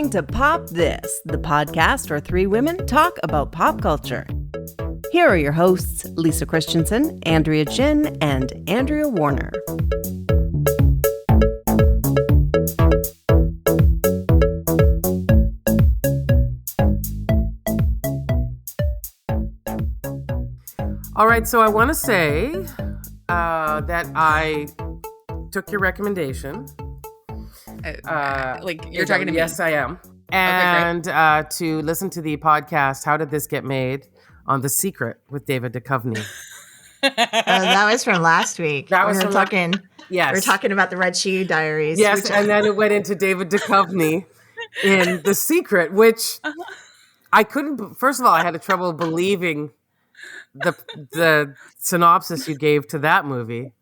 listening to Pop This, the podcast where three women talk about pop culture. Here are your hosts, Lisa Christiansen, Andrea Gin, and Andrea Warner. All right, so I want to say that I took your recommendation. You're talking to me? Yes, I am. And to listen to the podcast, How Did This Get Made? On The Secret with David Duchovny. That was from last week. That was we were talking about the Red Shoe Diaries. Yes, and then it went into David Duchovny in The Secret, which I couldn't. First of all, I had trouble believing the synopsis you gave to that movie.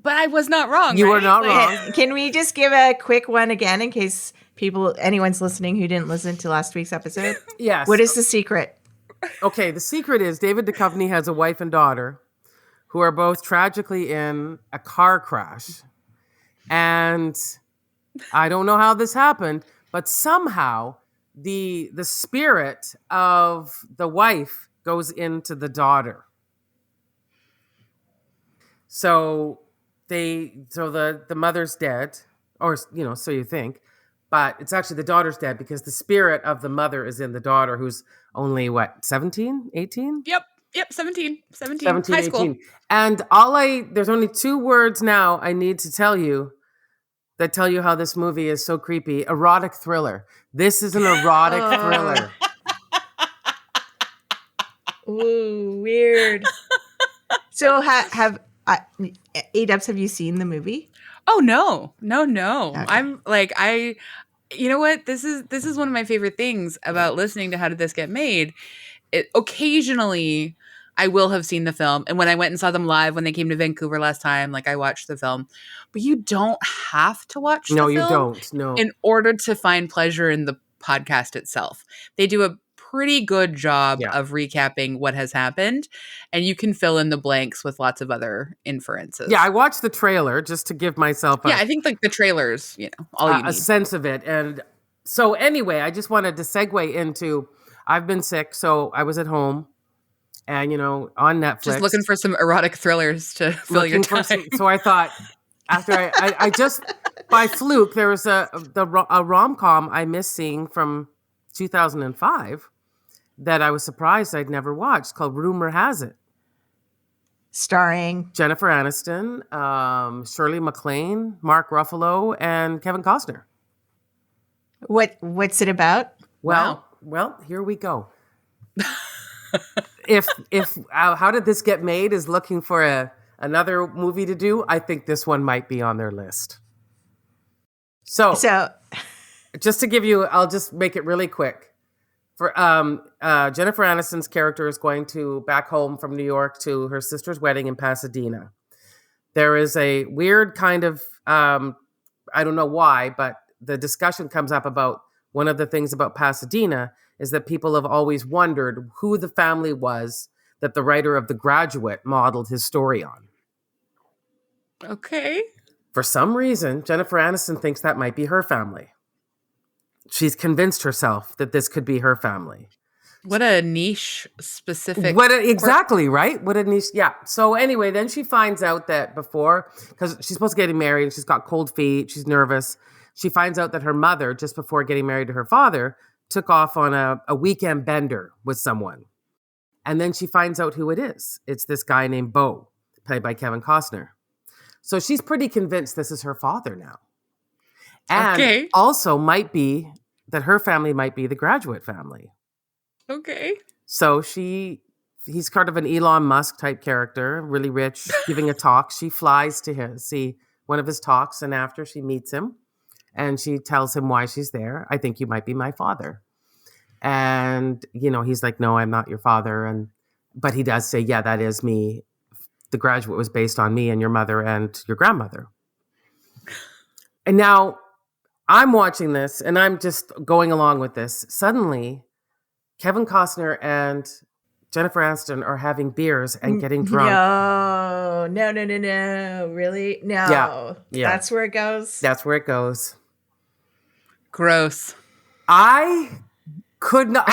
But I was not wrong. You were not wrong. Can we just give a quick one again in case anyone's listening who didn't listen to last week's episode? Yes. What is The Secret? Okay, The Secret is David Duchovny has a wife and daughter who are both tragically in a car crash. And I don't know how this happened, but somehow the spirit of the wife goes into the daughter. So the mother's dead, or so you think, but it's actually the daughter's dead because the spirit of the mother is in the daughter, who's only 17, 18? Yep, 17, high school. 18. And there's only two words now I need to tell you that tell you how this movie is so creepy. Erotic thriller. This is an erotic thriller. Ooh, weird. So A-Dubs, have you seen the movie? Oh, no. Okay. I'm like, you know what? This is one of my favorite things about listening to How Did This Get Made? Occasionally, I will have seen the film. And when I went and saw them live, when they came to Vancouver last time, I watched the film. But you don't have to watch the film. No, you don't. No. In order to find pleasure in the podcast itself. They do a pretty good job of recapping what has happened, and you can fill in the blanks with lots of other inferences. Yeah, I watched the trailer just to give myself I think the trailers, all you need. A sense of it. And so anyway, I just wanted to segue into, I've been sick, so I was at home and, on Netflix. Just looking for some erotic thrillers to fill your time. So I thought, after I just, by fluke, there was a rom-com I missed seeing from 2005 that I was surprised I'd never watched, called Rumor Has It. Starring Jennifer Aniston, Shirley MacLaine, Mark Ruffalo, and Kevin Costner. What's it about? Well, here we go. If How Did This Get Made is looking for another movie to do, I think this one might be on their list. So just to give you, I'll just make it really quick. For Jennifer Aniston's character is going back home from New York to her sister's wedding in Pasadena. There is a weird kind of, I don't know why, but the discussion comes up about one of the things about Pasadena is that people have always wondered who the family was that the writer of The Graduate modeled his story on. Okay. For some reason, Jennifer Aniston thinks that might be her family. She's convinced herself that this could be her family. What a niche specific. Exactly, right? What a niche. Yeah. So anyway, then she finds out that because she's supposed to get married and she's got cold feet, she's nervous. She finds out that her mother, just before getting married to her father, took off on a weekend bender with someone. And then she finds out who it is. It's this guy named Beau, played by Kevin Costner. So she's pretty convinced this is her father now. And also might be that her family might be the Graduate family. Okay. So he's kind of an Elon Musk type character, really rich, giving a talk. She flies to see one of his talks, and after she meets him, and she tells him why she's there. I think you might be my father. And, he's like, no, I'm not your father. But he does say, yeah, that is me. The Graduate was based on me and your mother and your grandmother. And now I'm watching this and I'm just going along with this. Suddenly, Kevin Costner and Jennifer Aniston are having beers and getting drunk. No. Really? No. Yeah. That's where it goes? That's where it goes. Gross. I could not.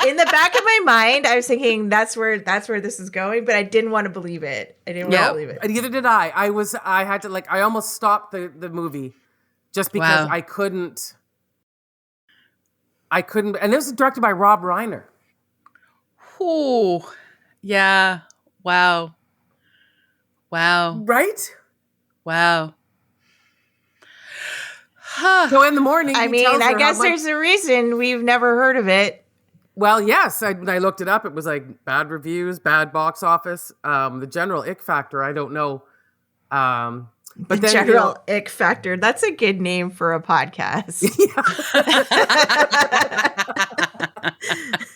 In the back of my mind, I was thinking that's where this is going, but I didn't want to believe it. I didn't want to believe it. Neither did I. I had to I almost stopped the movie just because I couldn't. And this was directed by Rob Reiner. Oh, yeah. Wow. Right? Wow. So in the morning, I mean, I guess there's a reason we've never heard of it. Well, yes, I looked it up. It was like bad reviews, bad box office. The general ick factor, I don't know. But the general ick factor. That's a good name for a podcast.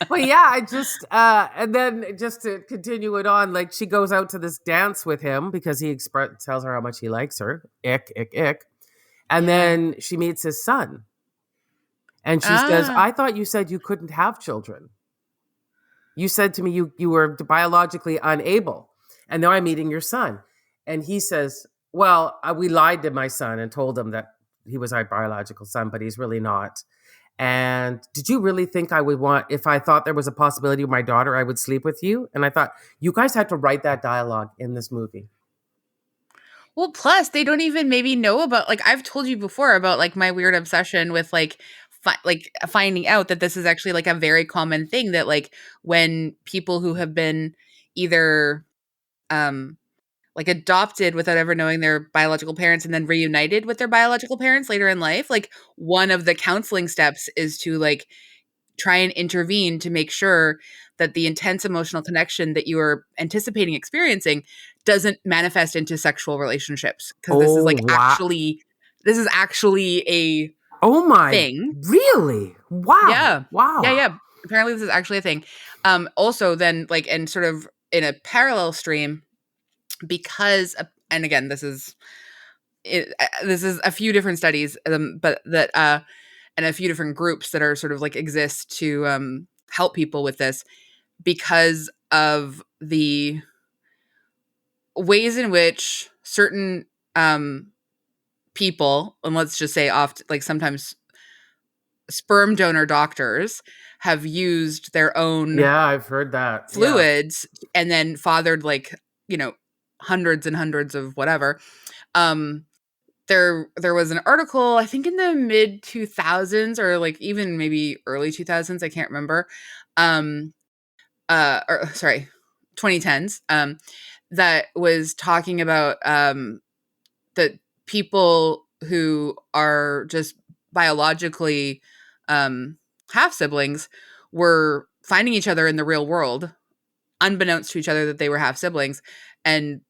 Well, yeah, I just and then just to continue it on, like she goes out to this dance with him because he tells her how much he likes her. Ick, ick, ick. And then she meets his son. And she says, I thought you said you couldn't have children. You said to me you were biologically unable. And now I'm meeting your son. And he says, well, we lied to my son and told him that he was our biological son, but he's really not. And did you really think I would want, if I thought there was a possibility of my daughter, I would sleep with you? And I thought, you guys had to write that dialogue in this movie. Well, plus they don't even maybe know about, like I've told you before about like my weird obsession with like finding out that this is actually like a very common thing, that like when people who have been either like adopted without ever knowing their biological parents and then reunited with their biological parents later in life, like one of the counseling steps is to like try and intervene to make sure that the intense emotional connection that you are anticipating experiencing doesn't manifest into sexual relationships. Because this is like this is actually a thing. Really? Wow. Yeah. Wow. Yeah. Apparently this is actually a thing. Also then like, and sort of in a parallel stream, because, and again, this is a few different studies, but that, and a few different groups that are sort of like exist to help people with this, because of the ways in which certain people, and let's just say often, like sometimes sperm donor doctors have used their own I've heard that fluids and then fathered like, hundreds and hundreds of whatever. There was an article, I think in the mid 2000s or like even maybe early 2000s, I can't remember. Or sorry, 2010s, that was talking about that people who are just biologically half siblings were finding each other in the real world, unbeknownst to each other that they were half siblings, and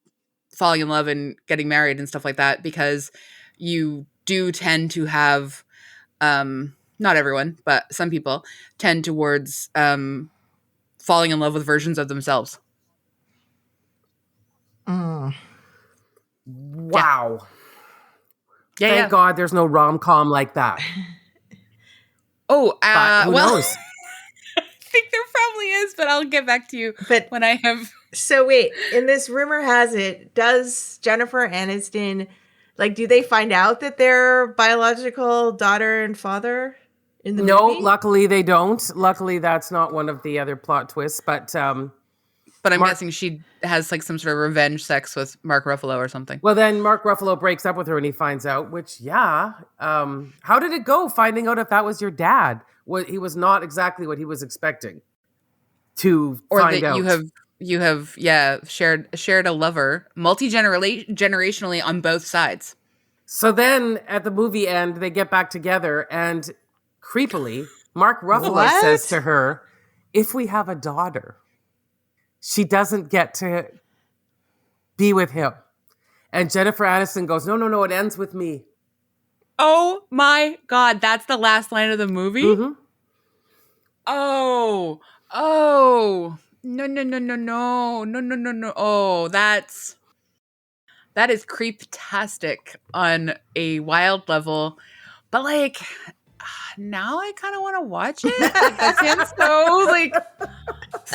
falling in love and getting married and stuff like that, because you do tend to have, not everyone, but some people tend towards falling in love with versions of themselves. Wow. Yeah. Thank God there's no rom-com like that. Oh, who knows? I think there probably is, but I'll get back to you when I have. So wait, in this rumor has it, does Jennifer Aniston, like, do they find out that they're biological daughter and father in the movie? No, luckily they don't. Luckily that's not one of the other plot twists, but I'm guessing she has like some sort of revenge sex with Mark Ruffalo or something. Well, then Mark Ruffalo breaks up with her and he finds out, which, how did it go finding out if that was your dad? He was not exactly what he was expecting to find out. Or that you have shared a lover multi-generationally on both sides. So then at the movie end, they get back together and creepily, Mark Ruffalo says to her, if we have a daughter, she doesn't get to be with him. And Jennifer Aniston goes, no, it ends with me. Oh my God, that's the last line of the movie? Mm-hmm. Oh, no. Oh, that is creep-tastic on a wild level. But like, now I kind of want to watch it. Like, that sounds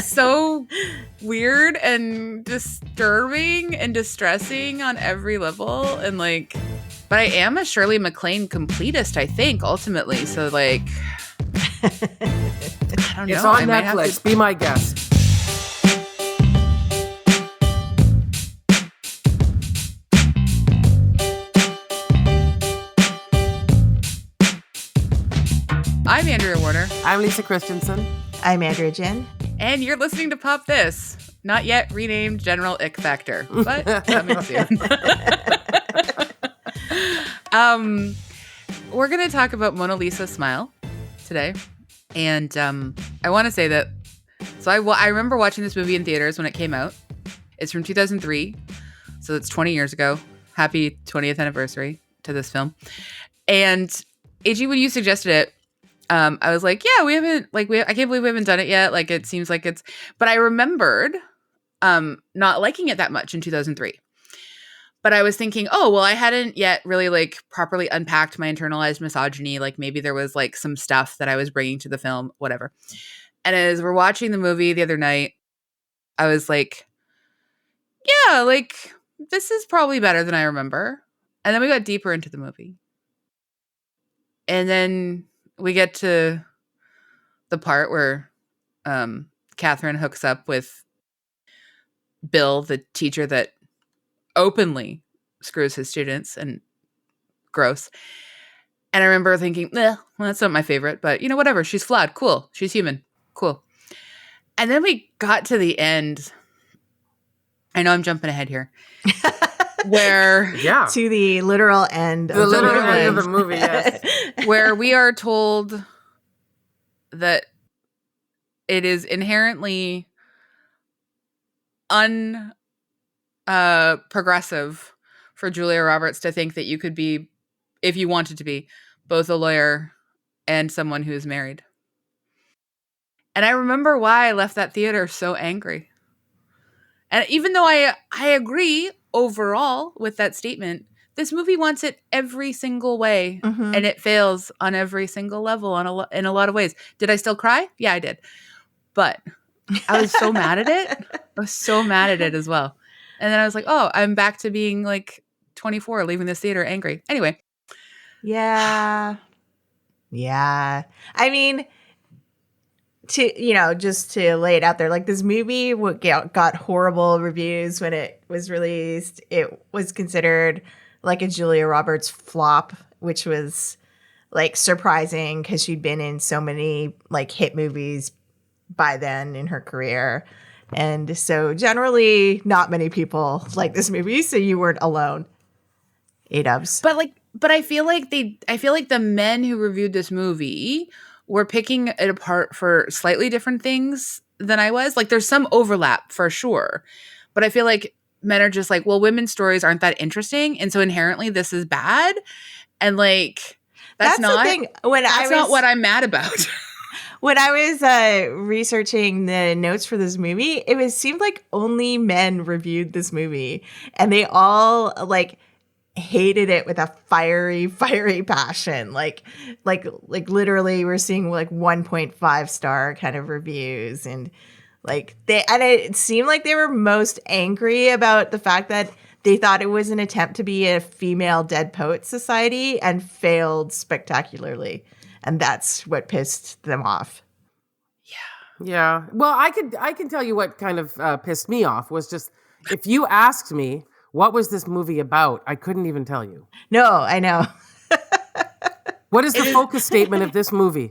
so weird and disturbing and distressing on every level. And like, But I am a Shirley MacLaine completist, I think, ultimately. So, like, I don't know. It's on I might have Netflix. to- Be my guest. I'm Andrea Warner, I'm Lisa Christiansen. I'm Andrea Gin. and you're listening to Pop This, not yet renamed General Ick Factor, but coming soon. We're going to talk about Mona Lisa Smile today, and I want to say that. So I remember watching this movie in theaters when it came out. It's from 2003, so it's 20 years ago. Happy 20th anniversary to this film. And AG, when you suggested it, I was like, yeah, we haven't, like, I can't believe we haven't done it yet. Like, it seems like it's, but I remembered not liking it that much in 2003. But I was thinking, oh, well, I hadn't yet really, like, properly unpacked my internalized misogyny. Like, maybe there was, like, some stuff that I was bringing to the film, whatever. And as we're watching the movie the other night, I was like, yeah, like, this is probably better than I remember. And then we got deeper into the movie. And then we get to the part where Catherine hooks up with Bill, the teacher that openly screws his students, and gross. And I remember thinking, well, that's not my favorite, but, you know, whatever. She's flawed. Cool. She's human. Cool. And then we got to the end. I know I'm jumping ahead here. Where Yeah. To the literal end The of the literal movie. end of the movie, yes. where we are told that it is inherently progressive for Julia Roberts to think that you could be, if you wanted to be, both a lawyer and someone who is married. And I remember why I left that theater so angry. And even though I agree overall with that statement, this movie wants it every single way, Mhm. and it fails on every single level in a lot of ways. Did I still cry? Yeah, I did. But I was so mad at it. I was so mad at it as well. And then I was like, oh, I'm back to being like 24, leaving this theater angry. Anyway. Yeah. Yeah. I mean, just to lay it out there, like, this movie got horrible reviews when it was released. It was considered like a Julia Roberts flop, which was, like, surprising because she'd been in so many, like, hit movies by then in her career. And so generally not many people like this movie, so you weren't alone. A-dubs. But I feel like the men who reviewed this movie were picking it apart for slightly different things than I was. Like, there's some overlap for sure. But I feel like men are just like, well, women's stories aren't that interesting, and so inherently this is bad. And, like, that's not the thing. That's not what I'm mad about. When I was researching the notes for this movie, seemed like only men reviewed this movie, and they all, like, hated it with a fiery passion. Like literally we're seeing, like, 1.5 star kind of reviews, and, like, it seemed like they were most angry about the fact that they thought it was an attempt to be a female Dead Poets Society and failed spectacularly. And that's what pissed them off. Yeah. Well, I can tell you what kind of pissed me off was just, if you asked me what was this movie about, I couldn't even tell you. No, I know. What is the focus statement of this movie?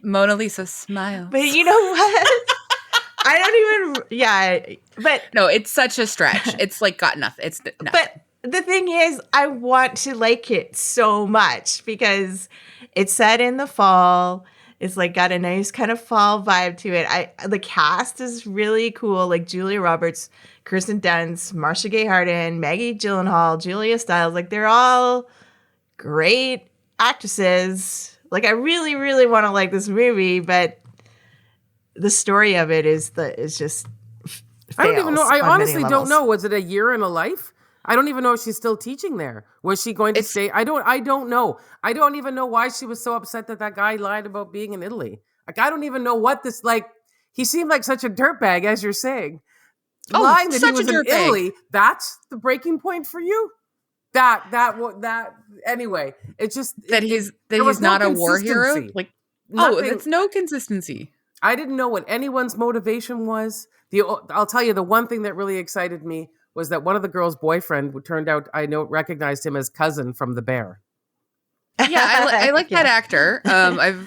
Mona Lisa Smile. But you know what? I don't even. Yeah, but no, it's such a stretch. It's like got nothing. It's nothing. But the thing is, I want to like it so much because it's set in the fall. It's, like, got a nice kind of fall vibe to it. The cast is really cool. Like, Julia Roberts, Kirsten Dunst, Marcia Gay Harden, Maggie Gyllenhaal, Julia Stiles. Like, they're all great actresses. Like, I really, really want to like this movie, but the story of it is just I don't even know. I on honestly many don't levels. know. Was it a year in a life? I don't even know if she's still teaching there. Was she going to stay? I don't know. I don't even know why she was so upset that guy lied about being in Italy. Like, I don't even know what this, like, he seemed like such a dirtbag, as you're saying. Oh, Lying that he such a was in dirtbag. Italy, that's the breaking point for you? that anyway. It's just that there was he's not no a war hero. consistency. Like, Nothing. that's no consistency. I didn't know what anyone's motivation was. I'll tell you, the one thing that really excited me was that one of the girls' boyfriend turned out, recognized him as Cousin from The Bear. Yeah, I like that actor. I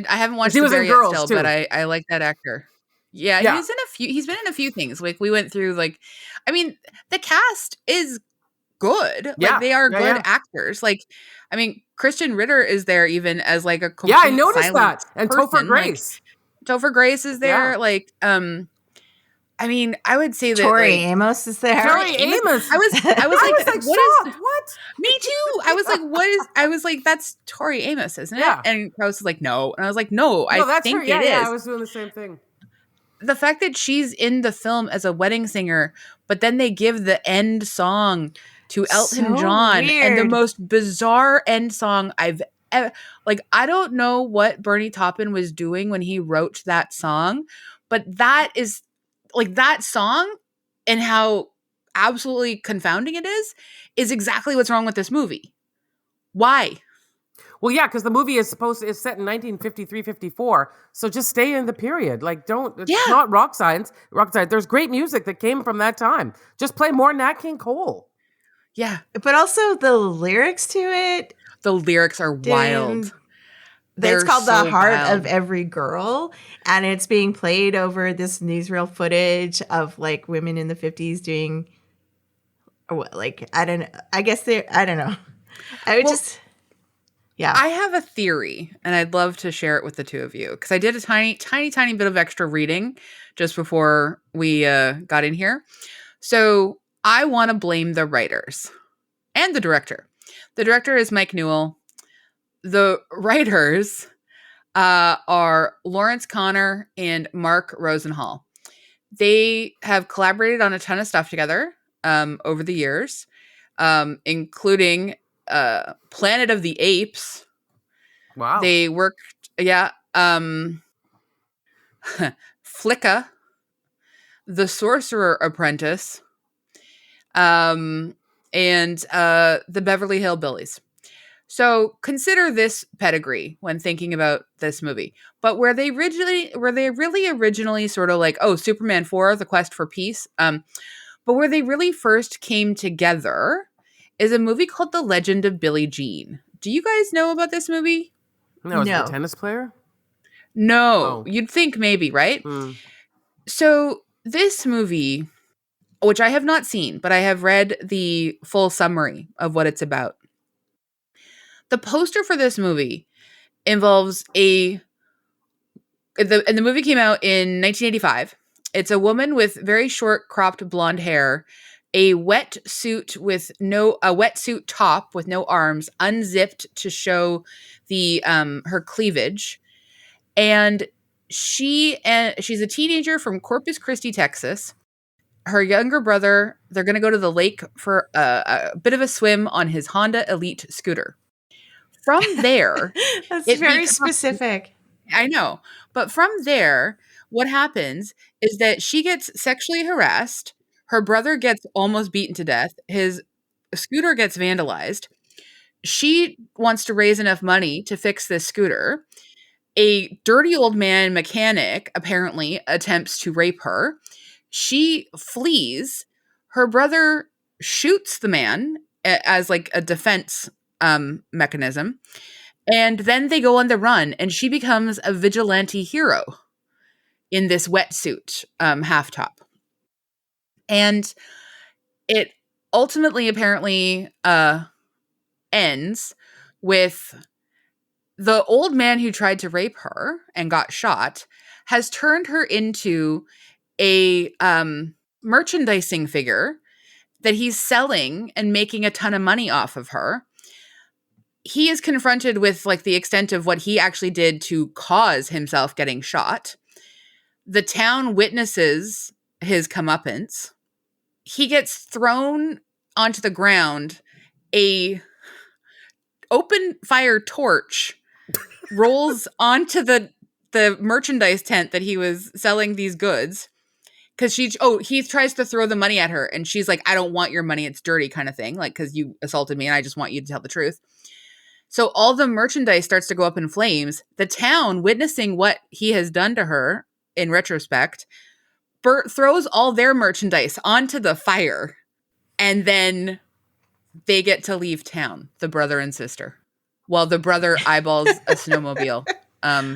haven't watched He The was Bear in yet Girls, still, too. but I like that actor. Yeah, Yeah. he's been in a few things. Like, we went through, like, I mean, the cast is good. Yeah. Like, they are good Yeah. actors. Like, I mean, Christian Ritter is there even as like a complete Yeah, I noticed silent that. And person. Topher Grace. Like, Topher Grace is there. Yeah. Like, I mean, I would say that Tori like, Amos is there. Tori Amos. I was like, like, what shocked. is? What? Me too. I was like, that's Tori Amos, isn't it? Yeah. And Krauss was like, no. And I was like, no, I that's think her. Yeah, it is. yeah, I was doing the same thing. The fact that she's in the film as a wedding singer, but then they give the end song to Elton So John, and the weird. most bizarre end song I've ever, like, I don't know what Bernie Taupin was doing when he wrote that song, but that is like, that song and how absolutely confounding it is exactly what's wrong with this movie. Why? Well, yeah, because the movie is set in 1953, 54. So just stay in the period. Like, it's not rock science. There's great music that came from that time. Just play more Nat King Cole. Yeah. But also the lyrics to it. The lyrics are wild. It's called so The Heart wild. of Every Girl. And it's being played over this newsreel footage of like women in the 50s doing, like, I don't know. I guess I don't know. Yeah. I have a theory, and I'd love to share it with the two of you, because I did a tiny bit of extra reading just before we got in here. So I want to blame the writers and the director. The director is Mike Newell. The writers are Lawrence Connor and Mark Rosenhall. They have collaborated on a ton of stuff together over the years, including Planet of the Apes. Wow. They worked, Flicka, The Sorcerer Apprentice, and The Beverly Hillbillies. So consider this pedigree when thinking about this movie. But were they really originally sort of like, oh, Superman 4, The Quest for Peace? But where they really first came together is a movie called The Legend of Billie Jean. Do you guys know about this movie? No, is it a tennis player? No, You'd think maybe, right? So this movie, which I have not seen, but I have read the full summary of what it's about. The poster for this movie involves the movie came out in 1985. It's a woman with very short cropped blonde hair, a wetsuit top with no arms, unzipped to show the her cleavage. And she's a teenager from Corpus Christi, Texas. Her younger brother, they're going to go to the lake for a bit of a swim on his Honda Elite scooter. From there, That's very specific. I know. But from there, what happens is that she gets sexually harassed. Her brother gets almost beaten to death. His scooter gets vandalized. She wants to raise enough money to fix this scooter. A dirty old man mechanic apparently attempts to rape her. She flees. Her brother shoots the man as like a defense mechanism. And then they go on the run, and she becomes a vigilante hero in this wetsuit half top. And it ultimately apparently ends with the old man who tried to rape her and got shot has turned her into a merchandising figure that he's selling and making a ton of money off of her. He is confronted with like the extent of what he actually did to cause himself getting shot. The town witnesses his comeuppance. He gets thrown onto the ground. A open fire torch rolls onto the merchandise tent that he was selling these goods. because he tries to throw the money at her, and she's like, I don't want your money, it's dirty, kind of thing, like, because you assaulted me and I just want you to tell the truth. So all the merchandise starts to go up in flames. The town, witnessing what he has done to her in retrospect, throws all their merchandise onto the fire, and then they get to leave town, the brother and sister, while the brother eyeballs a snowmobile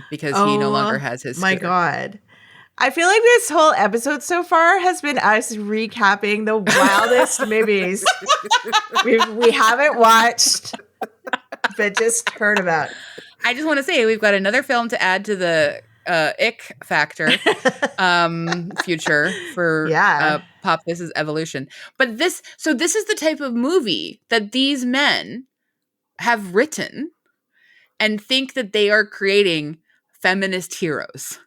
because he no longer has his scooter. My God. I feel like this whole episode so far has been us recapping the wildest movies we haven't watched, but just heard about. I just want to say we've got another film to add to the ick factor future for Pop. This is evolution. But this is the type of movie that these men have written and think that they are creating feminist heroes.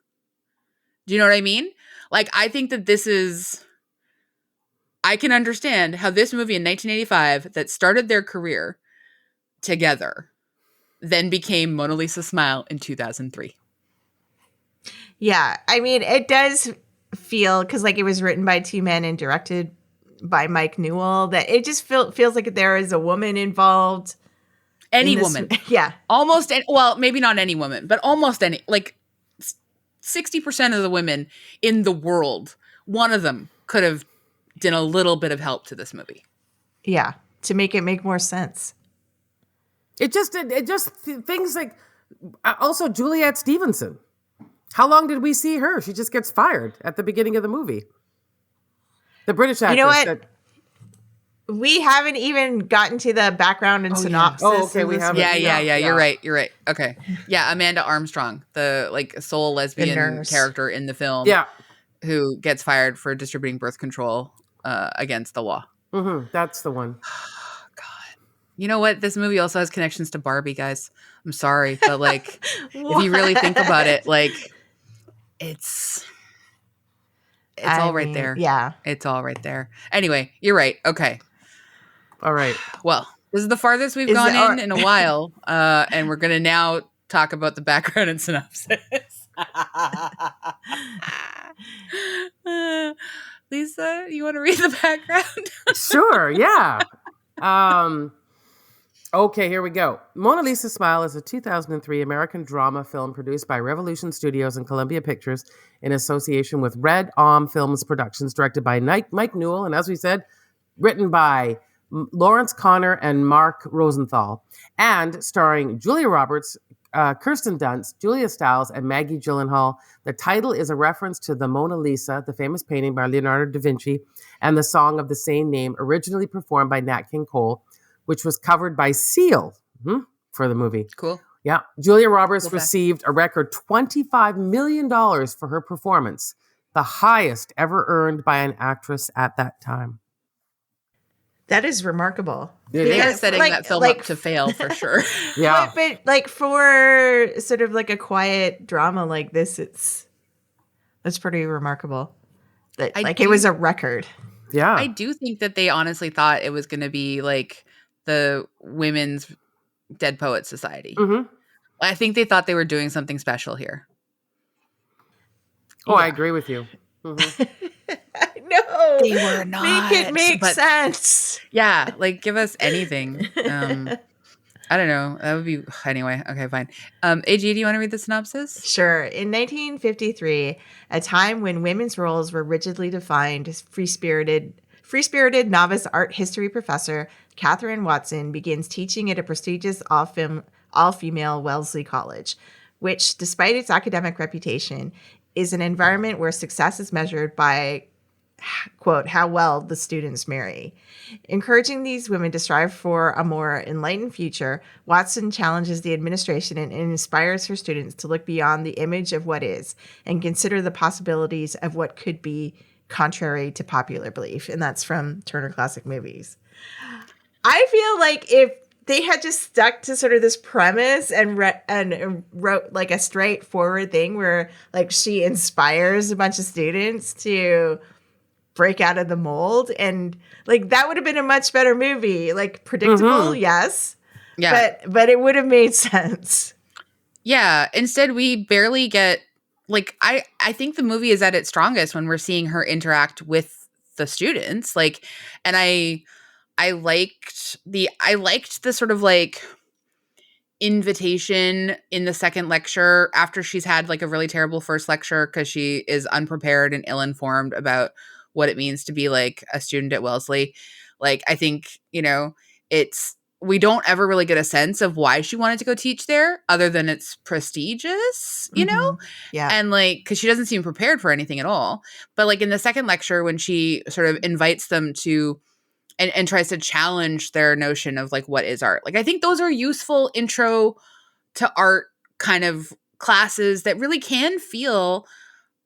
Do you know what I mean? Like, I think that I can understand how this movie in 1985 that started their career together then became Mona Lisa Smile in 2003. Yeah. I mean, it does feel, because like it was written by two men and directed by Mike Newell, that it just feels like there is a woman involved. Any woman. Yeah. Almost, well, maybe not any woman, but almost any, like 60% of the women in the world, one of them could have done a little bit of help to this movie. Yeah. To make it make more sense. It just things like, also Juliette Stevenson. How long did we see her? She just gets fired at the beginning of the movie. The British actress. You know what? We haven't even gotten to the background and synopsis. Yeah. Oh, okay, we haven't. Yeah. You're right. Okay. Yeah, Amanda Armstrong, the like sole lesbian character in the film. Yeah. Who gets fired for distributing birth control against the law. Mm-hmm. That's the one. God. You know what? This movie also has connections to Barbie, guys. I'm sorry, but like, if you really think about it, like, it's all right there. Yeah. It's all right there. Anyway, you're right. Okay. All right. Well, this is the farthest we've gone in a while, and we're going to now talk about the background and synopsis. Lisa, you want to read the background? Sure, yeah. Okay, here we go. Mona Lisa Smile is a 2003 American drama film produced by Revolution Studios and Columbia Pictures in association with Red Arm Films Productions, directed by Mike Newell, and as we said, written by Lawrence Connor and Mark Rosenthal, and starring Julia Roberts, Kirsten Dunst, Julia Stiles, and Maggie Gyllenhaal. The title is a reference to the Mona Lisa, the famous painting by Leonardo da Vinci, and the song of the same name, originally performed by Nat King Cole, which was covered by Seal for the movie. Cool. Yeah. Julia Roberts received a record $25 million for her performance, the highest ever earned by an actress at that time. That is remarkable. They are setting that film up to fail for sure. Yeah. But like for sort of like a quiet drama like this, that's pretty remarkable. It was a record. Yeah. I do think that they honestly thought it was going to be like the Women's Dead Poets Society. Mm-hmm. I think they thought they were doing something special here. Oh, yeah. I agree with you. Mm-hmm. No, they were not. Make it make sense. Yeah, like give us anything. I don't know. That would be anyway. Okay, fine. AG, do you want to read the synopsis? Sure. In 1953, a time when women's roles were rigidly defined, free-spirited novice art history professor Catherine Watson begins teaching at a prestigious all-female Wellesley College, which, despite its academic reputation, is an environment where success is measured by, quote, how well the students marry. Encouraging these women to strive for a more enlightened future, Watson challenges the administration and inspires her students to look beyond the image of what is and consider the possibilities of what could be contrary to popular belief. And that's from Turner Classic Movies. I feel like if they had just stuck to sort of this premise and wrote like a straightforward thing where like she inspires a bunch of students to break out of the mold, and like that would have been a much better movie. Like predictable, yes. Yeah. But it would have made sense. Yeah. Instead we barely get like I I think the movie is at its strongest when we're seeing her interact with the students. Like, and I liked the sort of like invitation in the second lecture after she's had like a really terrible first lecture because she is unprepared and ill-informed about what it means to be like a student at Wellesley. Like, I think, we don't ever really get a sense of why she wanted to go teach there other than it's prestigious, Yeah. and like, cause she doesn't seem prepared for anything at all. But like in the second lecture, when she sort of invites them to and tries to challenge their notion of like what is art. Like, I think those are useful intro to art kind of classes that really can feel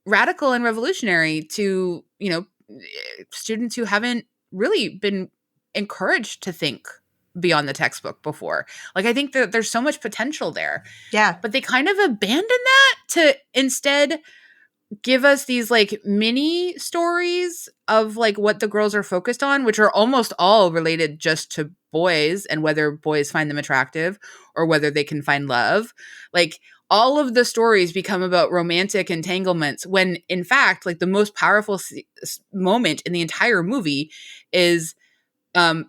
radical and revolutionary to, students who haven't really been encouraged to think beyond the textbook before. Like, I think that there's so much potential there. Yeah. But they kind of abandon that to instead give us these like mini stories of like what the girls are focused on, which are almost all related just to boys and whether boys find them attractive or whether they can find love. Like, all of the stories become about romantic entanglements when in fact, like, the most powerful moment in the entire movie is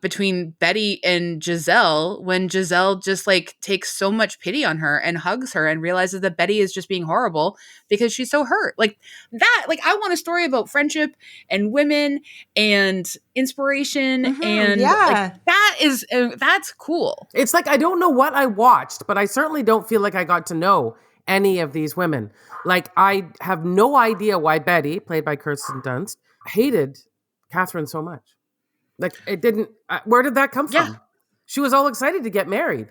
between Betty and Giselle, when Giselle just like takes so much pity on her and hugs her and realizes that Betty is just being horrible because she's so hurt. Like that, like, I want a story about friendship and women and inspiration and like, that's cool. It's like, I don't know what I watched, but I certainly don't feel like I got to know any of these women. Like, I have no idea why Betty, played by Kirsten Dunst, hated Catherine so much. Like, it didn't, where did that come from? She was all excited to get married.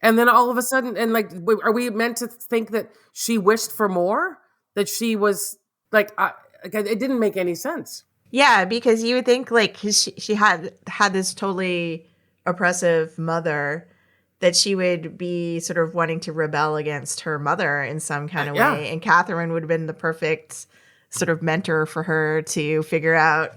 And then all of a sudden, and like, are we meant to think that she wished for more? That she was like, it didn't make any sense. Yeah, because you would think like she had this totally oppressive mother that she would be sort of wanting to rebel against her mother in some kind of way. And Catherine would have been the perfect sort of mentor for her to figure out,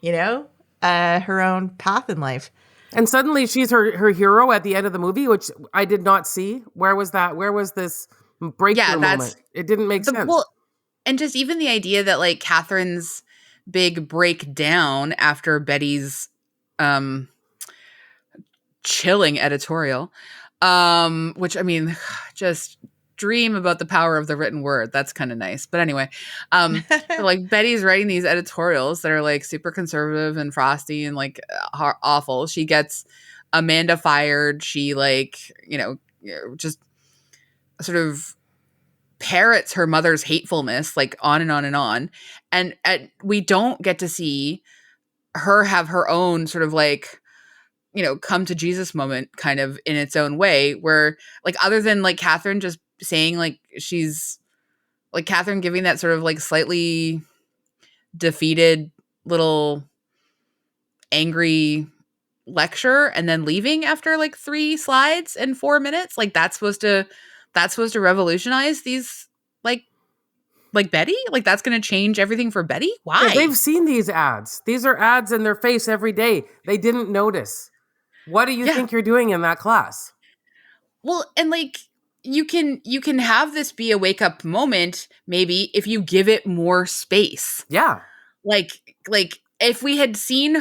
her own path in life. And suddenly she's her hero at the end of the movie, which I did not see. Where was that? Where was this breakthrough moment? It didn't make sense. Well, and just even the idea that like Catherine's big breakdown after Betty's chilling editorial, which, I mean, just dream about the power of the written word. That's kind of nice. But anyway, like, Betty's writing these editorials that are like super conservative and frosty and like awful. She gets Amanda fired. She like, just sort of parrots her mother's hatefulness, like on and on and on. And we don't get to see her have her own sort of like, come to Jesus moment kind of in its own way, where like, other than like Catherine just saying like, she's like, Catherine giving that sort of like slightly defeated little angry lecture and then leaving after like 3 slides and 4 minutes. Like, that's supposed to revolutionize these like Betty? Like, that's going to change everything for Betty? Why? Yeah, they've seen these ads. These are ads in their face every day. They didn't notice. What do you think you're doing in that class? Well, and like, you can have this be a wake up moment, maybe, if you give it more space. Yeah. Like if we had seen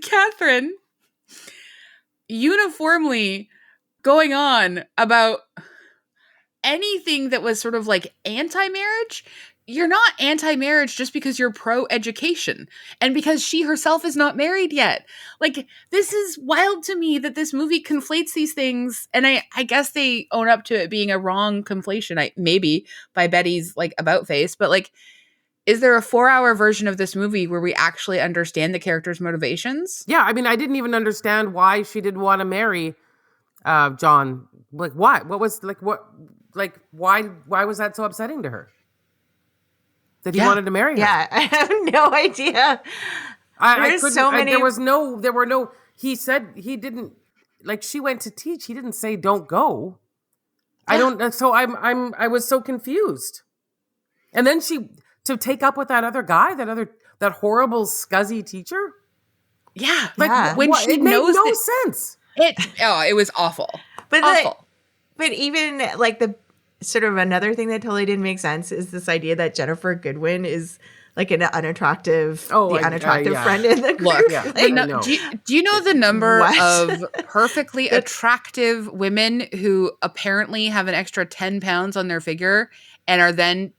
Catherine uniformly going on about anything that was sort of like anti-marriage. You're not anti-marriage just because you're pro-education and because she herself is not married yet. Like, this is wild to me that this movie conflates these things. And I guess they own up to it being a wrong conflation, maybe by Betty's like about face. But like, is there a 4-hour version of this movie where we actually understand the character's motivations? Yeah, I mean, I didn't even understand why she didn't want to marry John. Like, why? What was like what? Like, why was that so upsetting to her? That he wanted to marry her. Yeah, I have no idea. There were no, he said he didn't, like, she went to teach. He didn't say, don't go. Yeah. I was so confused. And then to take up with that other guy, that horrible scuzzy teacher. Yeah. Like, when she it made knows no sense. It was awful. But awful. But even like sort of another thing that totally didn't make sense is this idea that Jennifer Goodwin is like an unattractive friend in the group. Look, Yeah. Like, No. do you know the number What? of perfectly attractive women who apparently have an extra 10 pounds on their figure and are then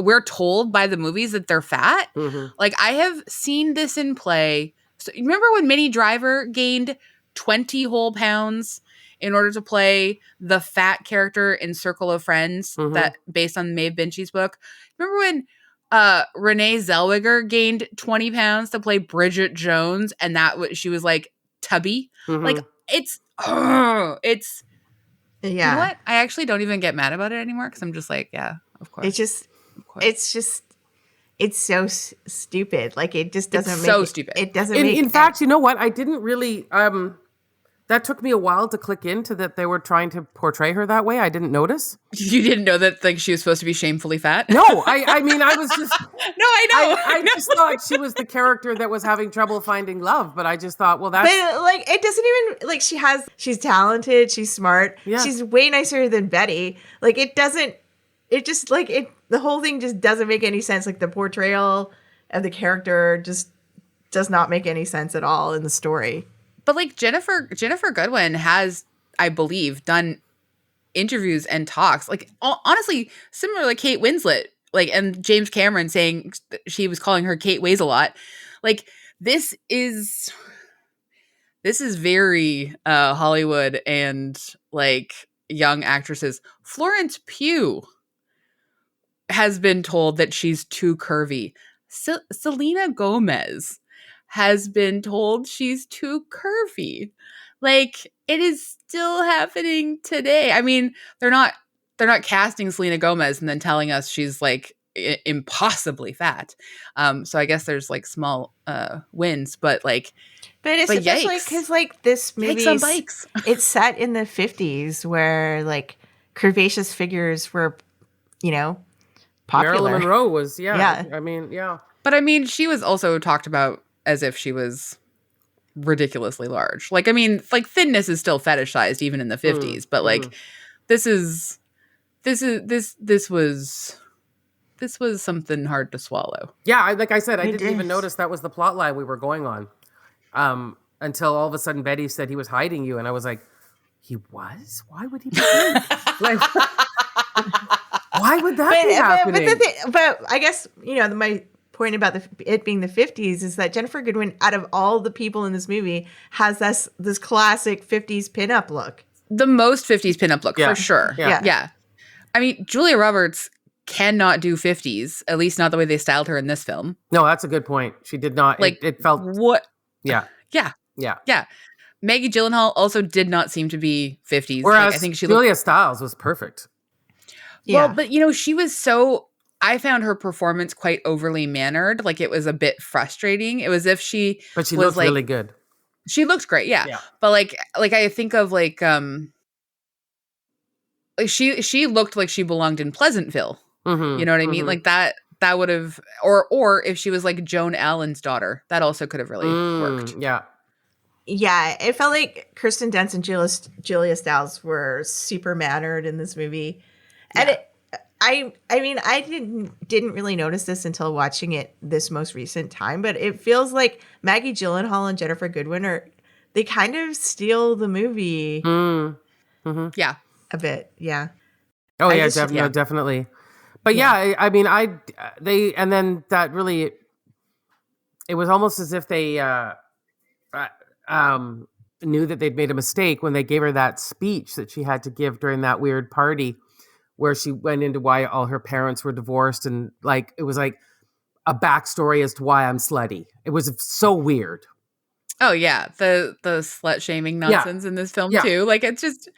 we're told by the movies that they're fat? Mhm. Like, I have seen this in play. So, remember when Minnie Driver gained 20 whole pounds in order to play the fat character in Circle of Friends, Mhm. that based on Maeve Binchy's book? Remember when Renee Zellweger gained 20 pounds to play Bridget Jones, and she was like tubby? Mhm. Like, it's yeah. you know what? I actually don't even get mad about it anymore because I'm just like, yeah, of course. It's so stupid. Like, it just doesn't It's make so it, stupid. It doesn't In fact, you know what? I didn't really that took me a while to click into that they were trying to portray her that way. I didn't notice. You didn't know that like she was supposed to be shamefully fat? No, I mean, I was just No, I know. I just thought she was the character that was having trouble finding love, but I just thought, well, that's But like, it doesn't even like she's talented, she's smart, Yeah. she's way nicer than Betty. Like, the whole thing just doesn't make any sense. Like, the portrayal of the character just does not make any sense at all in the story. But like Jennifer Goodwin has, I believe, done interviews and talks, like honestly similar like Kate Winslet, like, and James Cameron saying she was calling her Kate Weighs a Lot. Like, this is very Hollywood and like young actresses. Florence Pugh has been told that she's too curvy. Selena Gomez has been told she's too curvy. Like, it is still happening today. I mean, they're not casting Selena Gomez and then telling us she's like impossibly fat. So I guess there's like small wins, but like, But it's especially yikes. because like this movie, Yikes on bikes. it's set in the 50s where like curvaceous figures were, popular. Marilyn Monroe was, Yeah. I mean, yeah. But I mean, she was also talked about as if she was ridiculously large. Like, I mean, like thinness is still fetishized even in the 50s, but like this was something hard to swallow. Yeah, like I said, I It didn't even is. notice that was the plot line we were going on. Until all of a sudden Betty said he was hiding you, and I was like, he was? Why would he be doing that? Like, why would that be happening? But I guess, my point about it being the 50s is that Jennifer Goodwin, out of all the people in this movie, has this classic 50s pinup look. The most 50s pinup look, Yeah. for sure. Yeah. I mean, Julia Roberts cannot do 50s, at least not the way they styled her in this film. No, that's a good point. She did not. Like, It felt. what? Yeah. Yeah. Yeah. Maggie Gyllenhaal also did not seem to be 50s. Whereas like, I think she Julia Stiles was perfect. Yeah. Well, but she was I found her performance quite overly mannered. Like, it was a bit frustrating. It was as if she But she was looked like, really good. she looked great, yeah. Yeah. But like I think of like she looked like she belonged in Pleasantville. Mhm, You know what I mean? mhm. Like that would have, or if she was like Joan Allen's daughter, that also could have really worked. Yeah. Yeah, it felt like Kirsten Dunst and Julia Stiles were super mannered in this movie. And I mean, I didn't really notice this until watching it this most recent time, but it feels like Maggie Gyllenhaal and Jennifer Goodwin they kind of steal the movie Yeah. a bit. Yeah. Oh, I yeah, just- yeah. definitely. But I mean, and then that really, it was almost as if they knew that they'd made a mistake when they gave her that speech that she had to give during that weird party where she went into why all her parents were divorced, and like it was like a backstory as to why I'm slutty. It was so weird. Oh yeah, the slut shaming nonsense in this film too. Like, it's just,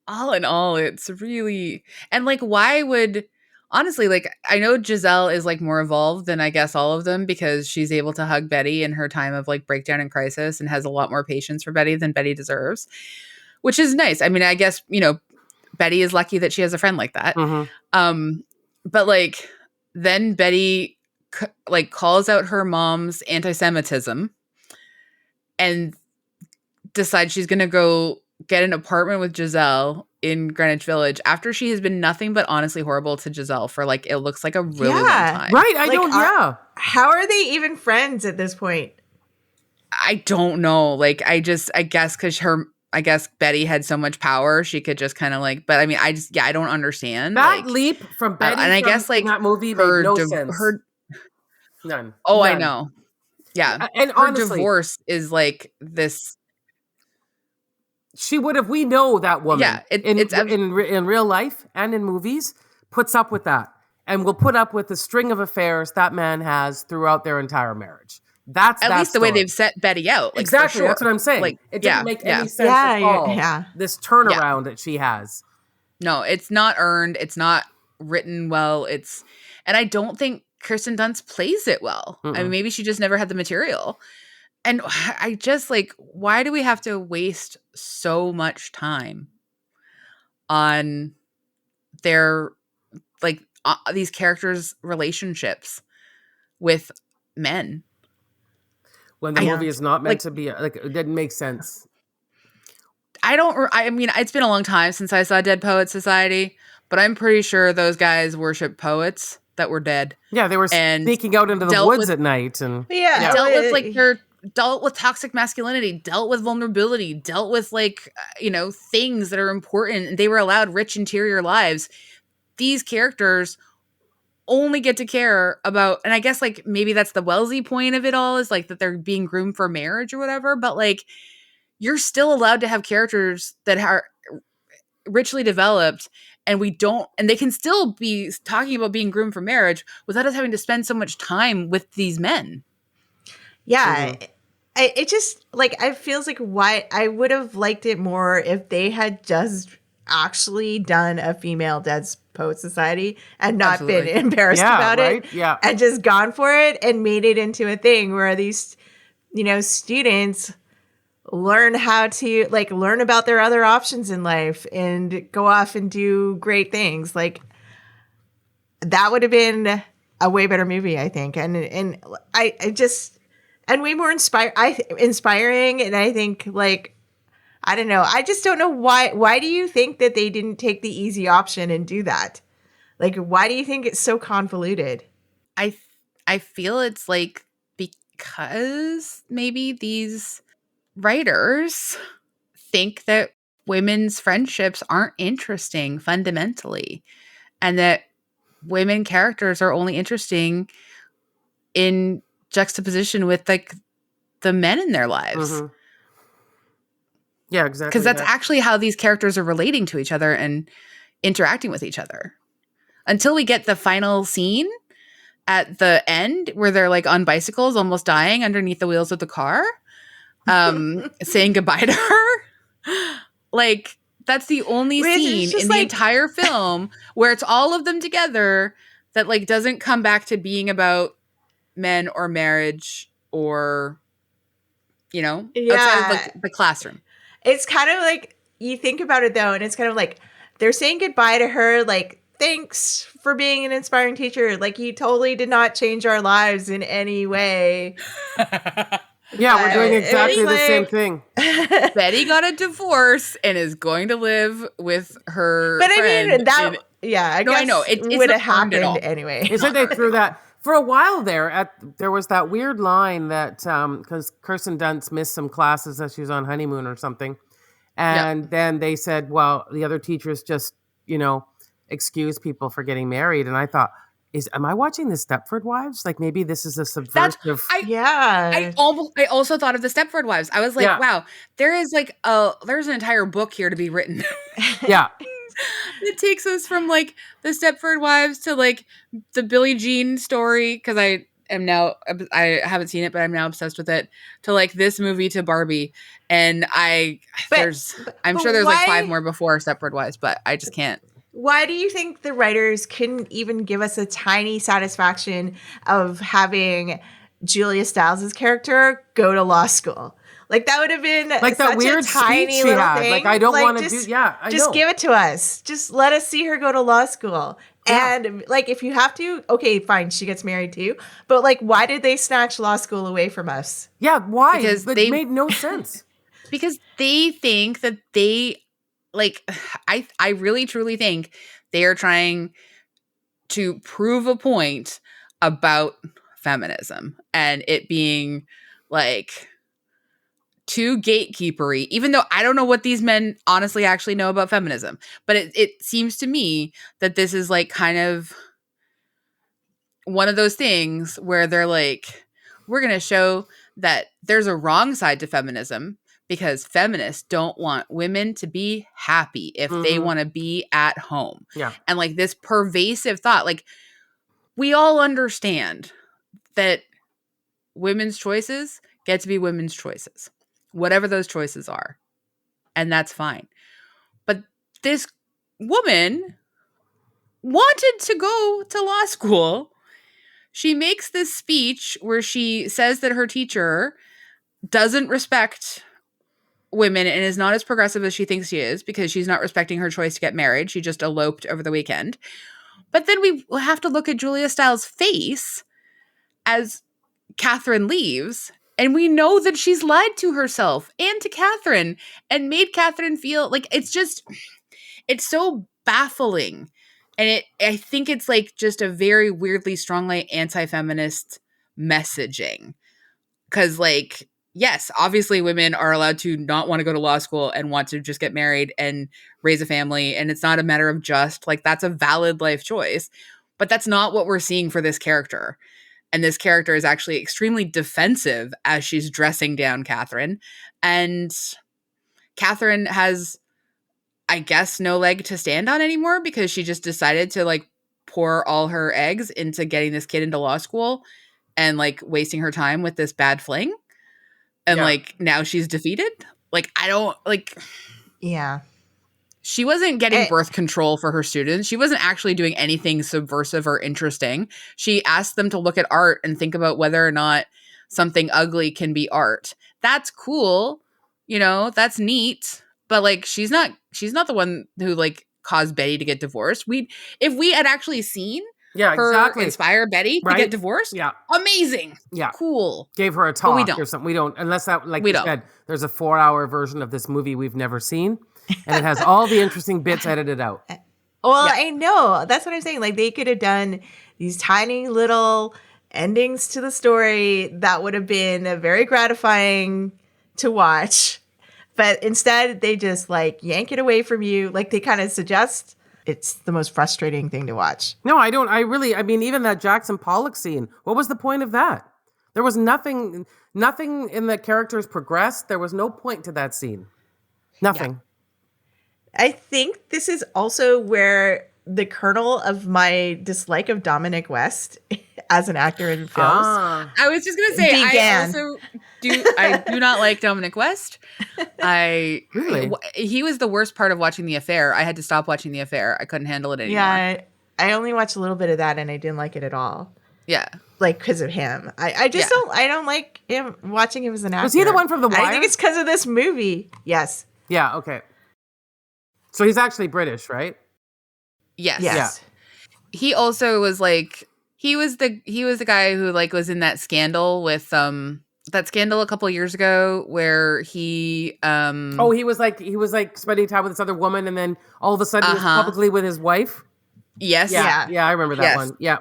all in all, it's really, and like, why would, honestly, like, I know Giselle is like more evolved than I guess all of them because she's able to hug Betty in her time of like breakdown and crisis and has a lot more patience for Betty than Betty deserves, which is nice. I mean, I guess, Betty is lucky that she has a friend like that. But like, then Betty calls out her mom's anti-Semitism and decides she's going to go get an apartment with Giselle in Greenwich Village after she has been nothing but honestly horrible to Giselle for like, it looks like a really long time. Right. How are they even friends at this point? I don't know. Like, I guess because Betty had so much power, she could just kind of like, but I mean, I don't understand. That like, leap from Betty and I guess like in that movie made no sense. None. Oh, None. I know. Yeah. And her honestly, divorce is like this. She would have, we know that woman in real life and in movies puts up with that and will put up with the string of affairs that man has throughout their entire marriage. That's at least the way they've set Betty out. Like, exactly. sure. That's what I'm saying. Like, it didn't make any sense at all. This turnaround that she has. No, it's not earned. It's not written well. And I don't think Kirsten Dunst plays it well. Mm-mm. I mean, maybe she just never had the material. And I just like, why do we have to waste so much time on their, like, these characters' relationships with men? When the movie is not meant to be, like, it didn't make sense. I mean, it's been a long time since I saw Dead Poets Society, but I'm pretty sure those guys worship poets that were dead. Yeah, they were sneaking out into the woods at night. And dealt with toxic masculinity, dealt with vulnerability, dealt with like, things that are important, and they were allowed rich interior lives. These characters only get to care about, and I guess like maybe that's the Wellesley point of it all, is like that they're being groomed for marriage or whatever, but like you're still allowed to have characters that are richly developed, and they can still be talking about being groomed for marriage without us having to spend so much time with these men. Yeah. It just like, I feels like why I would have liked it more if they had just actually done a female Dead Poet Society and not been embarrassed about it. Yeah. And just gone for it and made it into a thing where these, students learn how to like learn about their other options in life and go off and do great things. Like, that would have been a way better movie, I think. And I just, and way more inspiring. And I think, like, I don't know. I just don't know why do you think that they didn't take the easy option and do that? Like, why do you think it's so convoluted? I feel it's like because maybe these writers think that women's friendships aren't interesting fundamentally, and that women characters are only interesting in juxtaposition with like the men in their lives. Mm-hmm. Yeah, exactly. Because that's actually how these characters are relating to each other and interacting with each other. Until we get the final scene at the end where they're like on bicycles, almost dying underneath the wheels of the car, saying goodbye to her. Like, that's the only scene in the entire film where it's all of them together that like doesn't come back to being about men or marriage or, outside of the classroom. It's kind of like, you think about it though, and it's kind of like they're saying goodbye to her, like, thanks for being an inspiring teacher. Like, you totally did not change our lives in any way. Yeah, we're doing exactly the same thing. Betty got a divorce and is going to live with her friend. I mean, I guess I know. It would have happened anyway. It's like they threw that. For a while there was that weird line that, because Kirsten Dunst missed some classes as she was on honeymoon or something. And then they said, well, the other teachers just, excuse people for getting married. And I thought, am I watching the Stepford Wives? Like, maybe this is a subversive. I also thought of the Stepford Wives. I was like, wow, there's an entire book here to be written. Yeah. It takes us from like the Stepford Wives to like the Billie Jean story, because I haven't seen it, but I'm now obsessed with it, to like this movie, to Barbie, and I'm sure there's like 5 more before Stepford Wives, but I just can't. Why do you think the writers couldn't even give us a tiny satisfaction of having Julia Stiles' character go to law school? Like, that would have been like such that weird a tiny speech she little had. thing. Like, I don't want to do. Yeah, I just know. give it to us. Just let us see her go to law school. Yeah. And like, if you have to, okay, fine, she gets married too. But like, why did they snatch law school away from us? Yeah, why? Because it made no sense. Because they think that they like I really truly think they are trying to prove a point about feminism and it being like too gatekeepery, even though I don't know what these men honestly actually know about feminism. But it seems to me that this is like kind of one of those things where they're like, we're going to show that there's a wrong side to feminism because feminists don't want women to be happy if they want to be at home. Yeah. And like this pervasive thought, like we all understand that women's choices get to be women's choices, whatever those choices are. And that's fine. But this woman wanted to go to law school. She makes this speech where she says that her teacher doesn't respect women and is not as progressive as she thinks she is because she's not respecting her choice to get married. She just eloped over the weekend. But then we have to look at Julia Stiles' face as Catherine leaves, and we know that she's lied to herself and to Catherine and made Catherine feel like it's so baffling. And I think it's like just a very weirdly strongly anti-feminist messaging. Because like, yes, obviously women are allowed to not want to go to law school and want to just get married and raise a family. And it's not a matter of just like, that's a valid life choice. But that's not what we're seeing for this character. And this character is actually extremely defensive as she's dressing down Catherine. And Catherine has, I guess, no leg to stand on anymore because she just decided to like pour all her eggs into getting this kid into law school and like wasting her time with this bad fling. And like now she's defeated. Like, I don't like. Yeah. She wasn't getting birth control for her students. She wasn't actually doing anything subversive or interesting. She asked them to look at art and think about whether or not something ugly can be art. That's cool. You know, that's neat. But like, she's not the one who like caused Betty to get divorced. If we had actually seen her inspire Betty to get divorced, amazing. Yeah. Cool. Gave her a talk we don't. or something. We don't, unless that, like you said, there's a 4-hour version of this movie we've never seen. And it has all the interesting bits edited out. Well, I know. That's what I'm saying. Like, they could have done these tiny little endings to the story that would have been very gratifying to watch. But instead, they just, like, yank it away from you. Like, they kind of suggest it's the most frustrating thing to watch. No, I don't. I mean, even that Jackson Pollock scene, what was the point of that? There was nothing in the characters progressed. There was no point to that scene. Nothing. Yeah. I think this is also where the kernel of my dislike of Dominic West as an actor in films. I was just gonna say, began. I do not like Dominic West. Really? He was the worst part of watching The Affair. I had to stop watching The Affair. I couldn't handle it anymore. Yeah, I only watched a little bit of that and I didn't like it at all. Yeah. Like, because of him. I just don't like him watching him as an actor. Was he the one from The Wire? I think it's because of this movie. Yes. Yeah, okay. So he's actually British, right? Yes. Yeah. He also was like, he was the guy who like was in that scandal with that scandal a couple of years ago where he he was like spending time with this other woman and then all of a sudden he was publicly with his wife. Yes. Yeah, I remember that one. Yeah.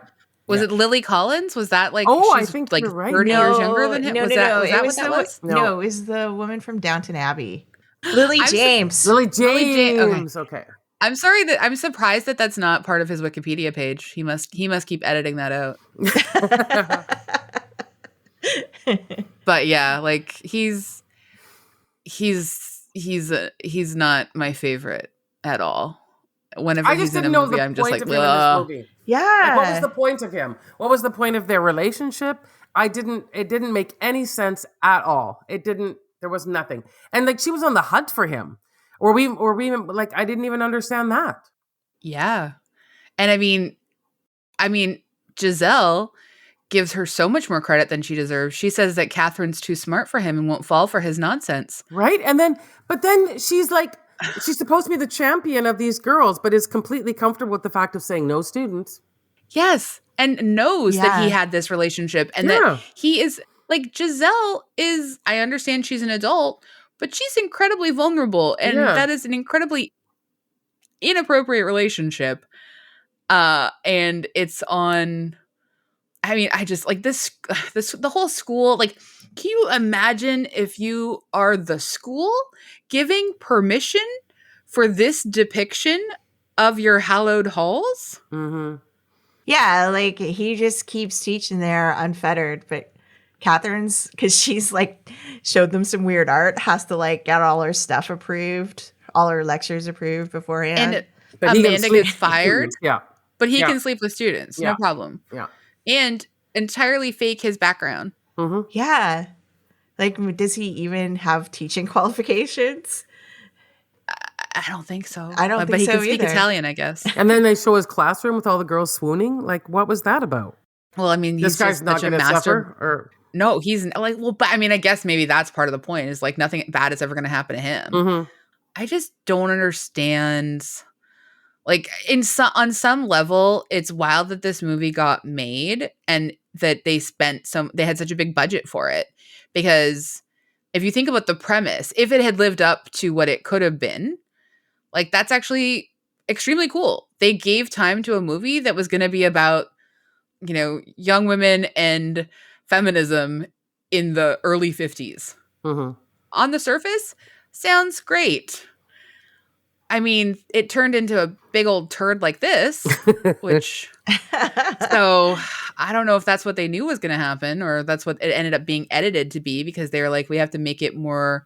Was it Lily Collins? Was that like I think like you're right. 30 years younger than him? No, was that what that was? No, it was the woman from Downton Abbey. Lily James. Lily James. Okay. I'm sorry that I'm surprised that that's not part of his Wikipedia page. He must keep editing that out. But yeah, like he's not my favorite at all. Whenever he's in a movie, I'm just like, yeah. Like, what was the point of him? What was the point of their relationship? It didn't make any sense at all. There was nothing. And like she was on the hunt for him. Or we like I didn't even understand that. Yeah. And I mean Giselle gives her so much more credit than she deserves. She says that Catherine's too smart for him and won't fall for his nonsense. Right? But then she's like she's supposed to be the champion of these girls, but is completely comfortable with the fact of saying no students. Yes. And knows that he had this relationship and that he is like Giselle is, I understand she's an adult, but she's incredibly vulnerable. And that is an incredibly inappropriate relationship. And it's on, I mean, I just like this, the whole school. Like, can you imagine if you are the school giving permission for this depiction of your hallowed halls? Mm-hmm. Yeah, like he just keeps teaching there unfettered, but Catherine's, because she's like showed them some weird art, has to like get all her stuff approved, all her lectures approved beforehand. And But he can Amanda sleep gets with fired, students. Yeah. but he Yeah. can sleep with students, no Yeah. problem. Yeah. And entirely fake his background. Mm-hmm. Yeah. Like, does he even have teaching qualifications? I don't think so. I don't but think he so can speak either. Italian, I guess. And then they show his classroom with all the girls swooning. Like, what was that about? Well, I mean, This he's guy's just not such a going to master. suffer? Or No, he's like, well, but I mean, I guess maybe that's part of the point is like nothing bad is ever going to happen to him. Mhm. I just don't understand. Like on some level, it's wild that this movie got made and that they had such a big budget for it. Because if you think about the premise, if it had lived up to what it could have been, like that's actually extremely cool. They gave time to a movie that was going to be about, you know, young women and feminism in the early 50s. Mhm. On the surface, sounds great. I mean, it turned into a big old turd like this, which, so I don't know if that's what they knew was going to happen or that's what it ended up being edited to be, because they were like, we have to make it more,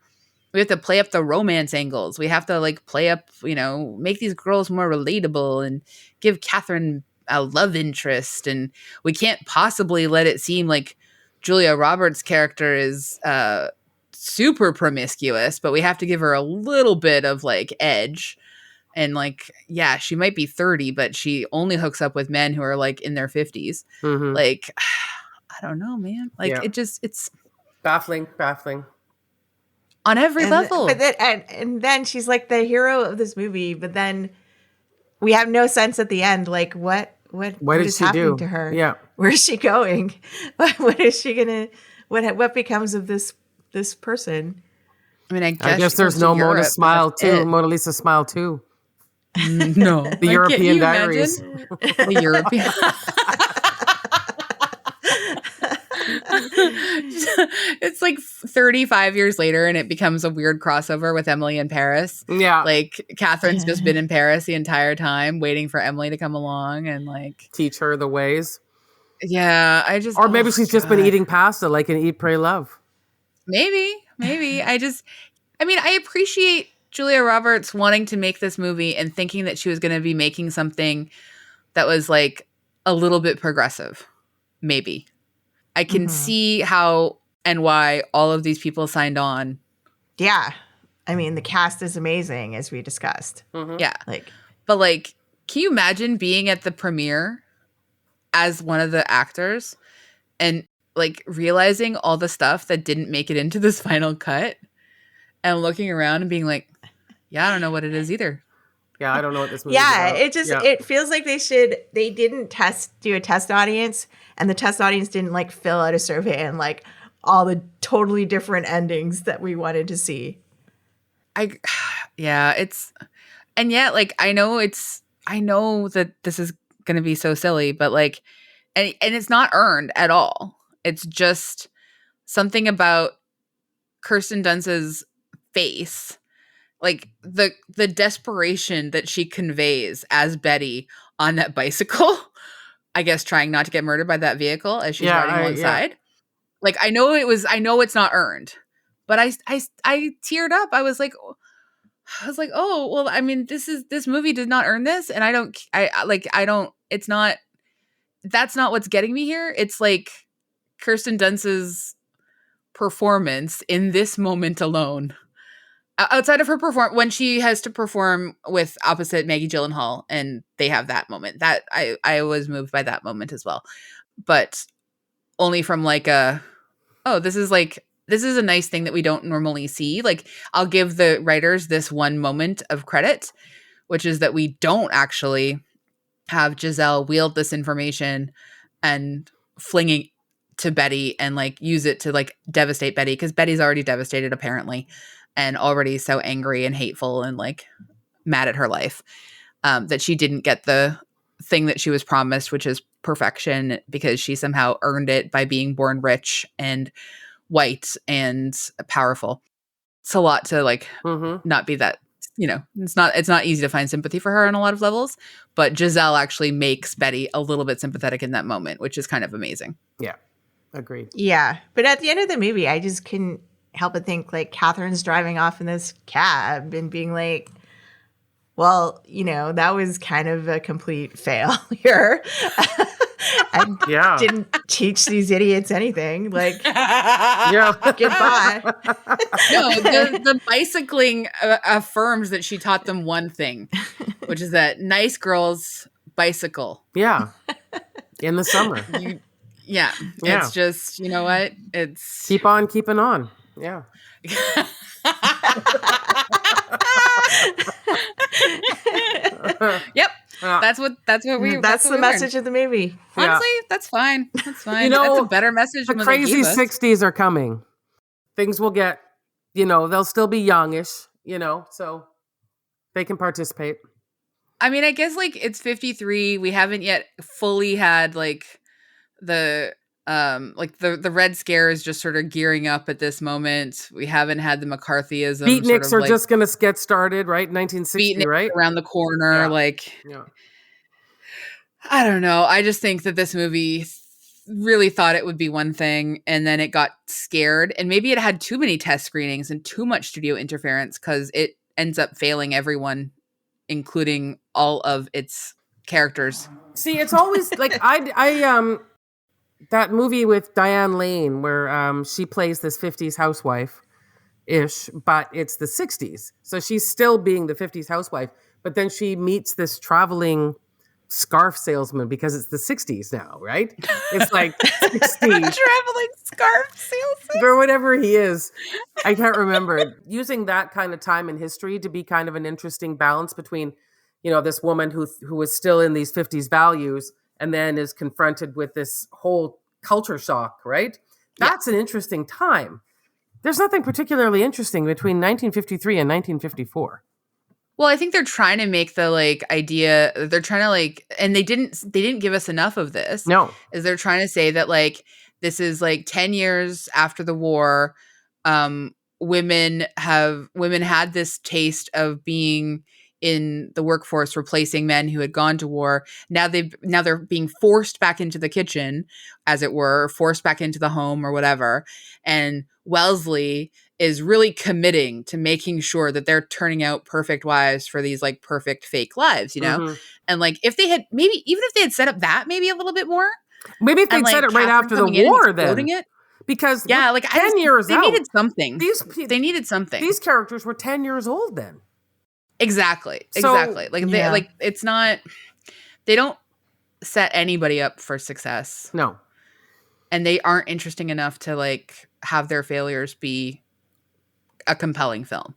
we have to play up the romance angles. We have to like play up, you know, make these girls more relatable and give Catherine a love interest. And we can't possibly let it seem like Julia Roberts' character is super promiscuous, but we have to give her a little bit of like edge. And like, yeah, she might be 30, but she only hooks up with men who are like in their 50s. Mhm. Like, I don't know, man. Like Yeah. it's Baffling. on every level. But then, and then she's like the hero of this movie, but then we have no sense at the end, like what What did is she happening do? to her? Yeah. Where is she going? What is she gonna? What becomes of this person? I mean, I I guess guess she there's goes to no Mona Europe, Smile that's too. it. Mona Lisa Smile too. No. The European Diaries. The European. It's like 35 years later and it becomes a weird crossover with Emily in Paris. Yeah. Like Catherine's just been in Paris the entire time waiting for Emily to come along and like, Teach her the ways. yeah, I just, Or maybe oh, she's just been God. eating pasta like in Eat, Pray, Love. Maybe. I mean, I appreciate Julia Roberts wanting to make this movie and thinking that she was going to be making something that was like a little bit progressive. Maybe. I can see how and why all of these people signed on. Yeah, I mean the cast is amazing, as we discussed. Yeah. Like, But like, can you imagine being at the premiere as one of the actors and like realizing all the stuff that didn't make it into this final cut and looking around and being like, yeah, I don't know what it is either. Yeah, I don't know what this movie yeah, about. it just it feels like they didn't do a test audience, and the test audience didn't like fill out a survey and like all the totally different endings that we wanted to see. Yeah, and yet like I know that this is going to be so silly, but like, and it's not earned at all. It's just something about Kirsten Dunst's face, like the desperation that she conveys as Betty on that bicycle, I guess trying not to get murdered by that vehicle as she's riding alongside. Like I know it's not earned, but I teared up. I was like, oh, well, I mean, this movie did not earn this. And that's not what's getting me here. It's like Kirsten Dunst's performance in this moment alone, outside of her when she has to perform with opposite Maggie Gyllenhaal and they have that moment that I was moved by that moment as well, but only from like this is a nice thing that we don't normally see. Like I'll give the writers this one moment of credit, which is that we don't actually have Giselle wield this information and flinging to Betty and like use it to like devastate Betty, because Betty's already devastated apparently and already so angry and hateful and like mad at her life. that she didn't get the thing that she was promised, which is perfection, because she somehow earned it by being born rich and white and powerful. It's a lot to like not be that, it's not easy to find sympathy for her on a lot of levels, but Giselle actually makes Betty a little bit sympathetic in that moment, which is kind of amazing. Yeah. Agreed. Yeah. But at the end of the movie, I just couldn't help but think like Catherine's driving off in this cab and being like, well, that was kind of a complete failure. I didn't teach these idiots anything. Like, goodbye. No, the bicycling affirms that she taught them one thing, which is that nice girls bicycle. Yeah. In the summer. It's just, you know what? It's keep on keeping on. Yeah. Yep. That's the message of the movie. Honestly, that's fine. That's fine. That's a better message. The crazy 60s are coming. Things will get, they'll still be youngish, so they can participate. I mean, I guess like it's 53. We haven't yet fully had like the Red Scare is just sort of gearing up at this moment. We haven't had the McCarthyism. Beatniks are just going to get started, right? 1960, right? Around the corner. I don't know. I just think that this movie really thought it would be one thing, and then it got scared, and maybe it had too many test screenings and too much studio interference because it ends up failing everyone, including all of its characters. See, it's always like I that movie with Diane Lane where she plays this 50s housewife-ish, but it's the 60s. So she's still being the 50s housewife, but then she meets this traveling scarf salesman because it's the 60s now, right? It's like 60s. Traveling scarf salesman? Or whatever he is. I can't remember. Using that kind of time in history to be kind of an interesting balance between, this woman who was still in these 50s values and then is confronted with this whole culture shock, right? That's an interesting time. There's nothing particularly interesting between 1953 and 1954. Well, I think they're trying to make the idea, they're trying to and they didn't give us enough of this. No. Is they're trying to say that this is 10 years after the war, women had this taste of being in the workforce, replacing men who had gone to war. Now they're being forced back into the kitchen, as it were, forced back into the home or whatever. And Wellesley is really committing to making sure that they're turning out perfect wives for these perfect fake lives, And if they had even if they had set up that maybe a little bit more, maybe if they'd said it right after the war, then because 10 years they out, needed something. They needed something. These characters were 10 years old then. Exactly. So, It's not, they don't set anybody up for success. No. And they aren't interesting enough to have their failures be a compelling film.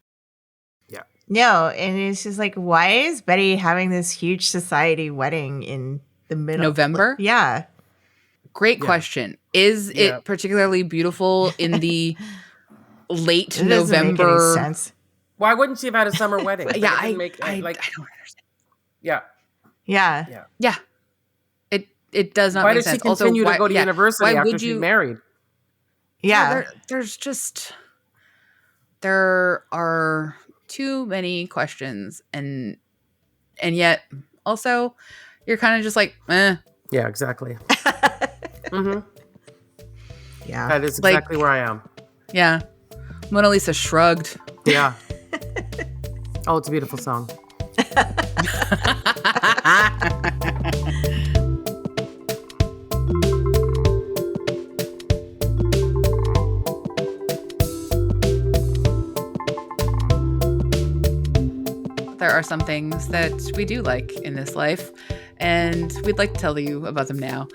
Yeah. No. And it's just why is Betty having this huge society wedding in the middle? November? Yeah. Great question. Is it particularly beautiful in the late November? Make any sense. Why wouldn't she have had a summer wedding? I don't understand. Yeah. Yeah. It does not Why make does sense. she continue to go to university after she's married? Yeah. There are too many questions, and yet also you're kind of just eh. Yeah, exactly. Mm-hmm. Yeah. That is exactly where I am. Yeah. Mona Lisa shrugged. Yeah. Oh, it's a beautiful song. There are some things that we do like in this life, and we'd like to tell you about them now.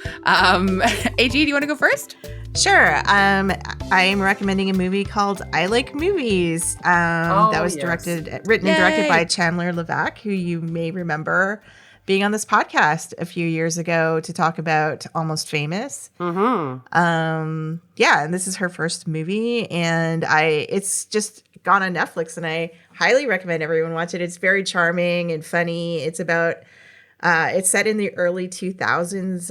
AG, do you want to go first? Sure. I am recommending a movie called I Like Movies. That was written and directed by Chandler Levac, who you may remember being on this podcast a few years ago to talk about Almost Famous. Mm-hmm. And this is her first movie, and it's just gone on Netflix, and I highly recommend everyone watch it. It's very charming and funny. It's about it's set in the early 2000s,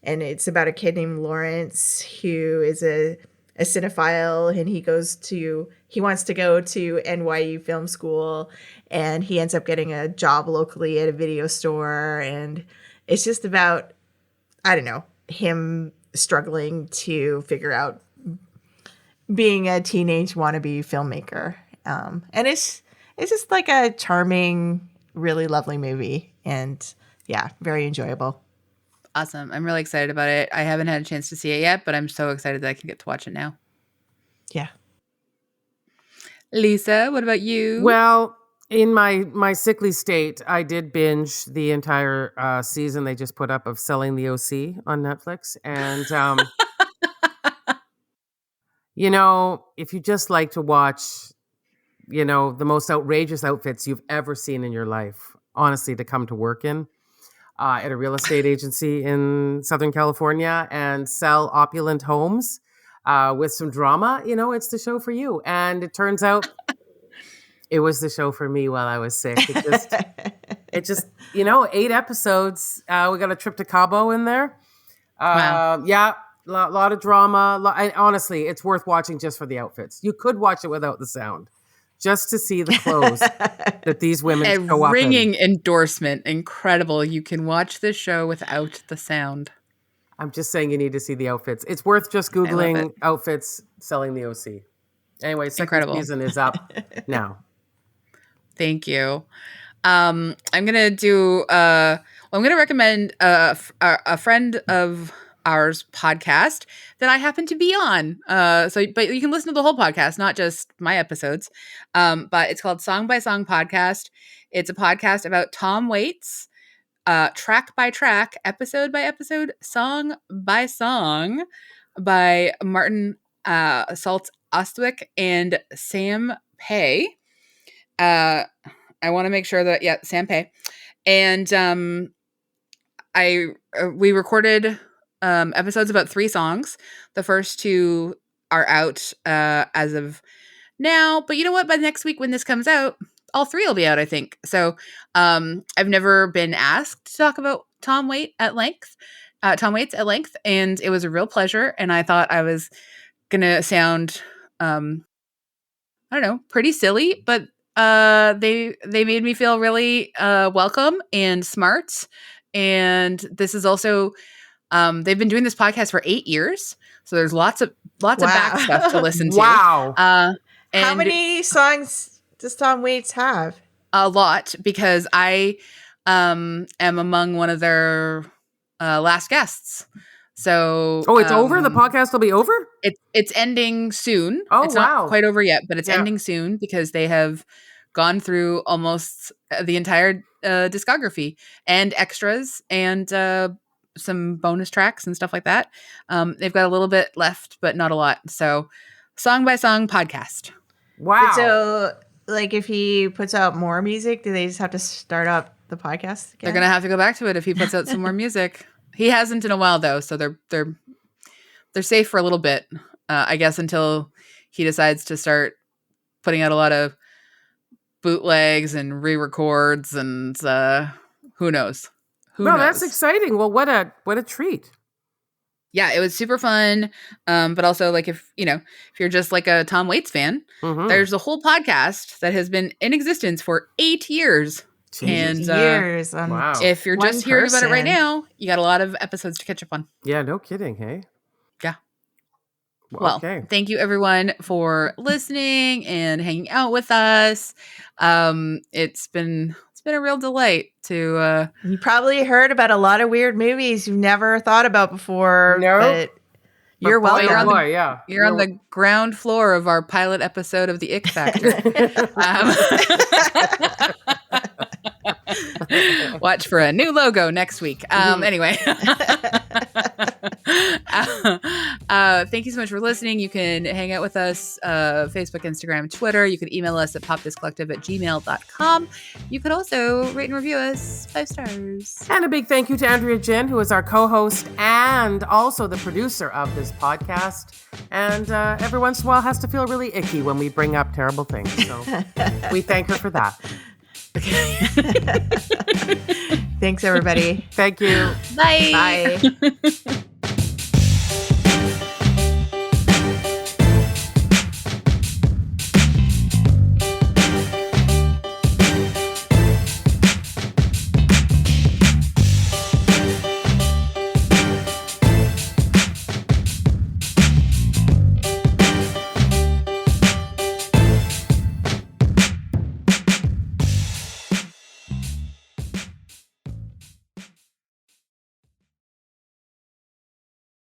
and it's about a kid named Lawrence who is a cinephile, and he wants to go to NYU film school, and he ends up getting a job locally at a video store, and it's just about, I don't know, him struggling to figure out being a teenage wannabe filmmaker. And it's just like a charming, really lovely movie, and yeah, very enjoyable. Awesome. I'm really excited about it. I haven't had a chance to see it yet, but I'm so excited that I can get to watch it now. Yeah. Lisa, what about you? Well, in my sickly state, I did binge the entire season they just put up of Selling the OC on Netflix. And, if you just like to watch, the most outrageous outfits you've ever seen in your life, honestly, to come to work in at a real estate agency in Southern California and sell opulent homes with some drama, it's the show for you. And it turns out it was the show for me while I was sick. It just 8 episodes. We got a trip to Cabo in there. Wow. Yeah, a lot of drama. And honestly, it's worth watching just for the outfits. You could watch it without the sound, just to see the clothes that these women show up in. Ringing endorsement. Incredible. You can watch this show without the sound. I'm just saying you need to see the outfits. It's worth just Googling outfits Selling the OC. Anyway, second season is up now. Thank you. I'm gonna do. I'm gonna recommend a friend of ours podcast that I happen to be on. But you can listen to the whole podcast, not just my episodes. But it's called Song by Song Podcast. It's a podcast about Tom Waits, track by track, episode by episode, song by song, by Martin Saltz Ostwick and Sam Pei. I want to make sure that Sam Pei, and we recorded episodes about 3 songs. The first 2 are out as of now, but you know what? By next week when this comes out, all 3 will be out, I think. So I've never been asked to talk about Tom Waits at length, and it was a real pleasure. And I thought I was gonna sound, I don't know, pretty silly, but they made me feel really welcome and smart. And this is also they've been doing this podcast for 8 years, so there's lots of back stuff to listen to. Wow. How many songs does Tom Waits have? A lot, because I am among one of their last guests. So it's over? The podcast will be over? It's ending soon. Oh, it's wow. not quite over yet, but it's ending soon because they have gone through almost the entire discography and extras and some bonus tracks and stuff like that. They've got a little bit left, but not a lot. So Song by Song Podcast. Wow. So, like, if he puts out more music, do they just have to start up the podcast again? They're going to have to go back to it if he puts out some more music. He hasn't in a while, though, so they're safe for a little bit, I guess, until he decides to start putting out a lot of bootlegs and re-records, and who knows? Who knows? That's exciting. Well, what a treat. Yeah, it was super fun. But also, like, if you're just like a Tom Waits fan, there's a whole podcast that has been in existence for 8 years. Jesus. And years. Wow. If you're just hearing about it right now, you got a lot of episodes to catch up on. Yeah, no kidding, hey? Yeah. Well, okay. Thank you everyone for listening and hanging out with us. It's been a real delight to You probably heard about a lot of weird movies you've never thought about before. No. But you're welcome. You're on the ground floor of our pilot episode of The Ick Factor. Watch for a new logo next week. Anyway. Thank you so much for listening. You can hang out with us, Facebook, Instagram, Twitter. You can email us at popthiscollective@gmail.com. You could also rate and review us 5 stars. And a big thank you to Andrea Gin, who is our co-host and also the producer of this podcast. And every once in a while has to feel really icky when we bring up terrible things. So we thank her for that. Thanks, everybody. Thank you. Bye. Bye.